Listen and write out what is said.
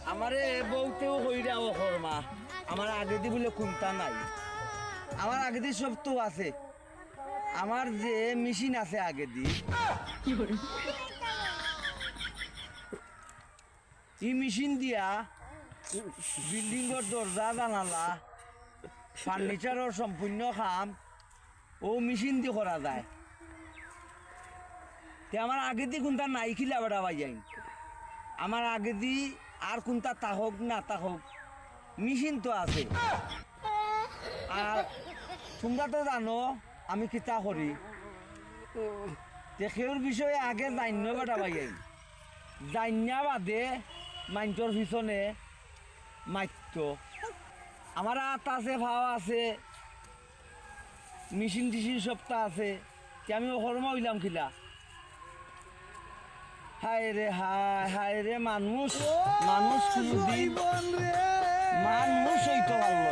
আমারে বউতেও হইরা ও কর্মা আমার আগে দি বলে কোনটা নাই আমার আগে দি সব তো আছে আমার যে মেশিন আছে আগে দি এই মেশিন দিয়া বিল্ডিং এর দরজা জানালা ফার্নিচারের সম্পূর্ণ কাম ও মেশিন দিয়ে করা যায় তে আমার আগে দি কোনটা নাই খিলা বেড়া পাই যাই আমার আগে দি আর কোনটা তাহক না তাহক মেশিন তো আছে আর তোমরা তো জানো আমি কিতা করি সেউর বিষয়ে আগে জান্য বেটা পাই যাই জান্যা বাদে মাইন্টর পিছনে মাইত্য আমার আত আছে ভাও আছে মেশিন টিশিন সপ্তাহ আছে আমি কর্ম হইলাম খিলা হায় রে হায় হায় রে মানুষ মানুষ কোনদিন মানুষ হইতে পারল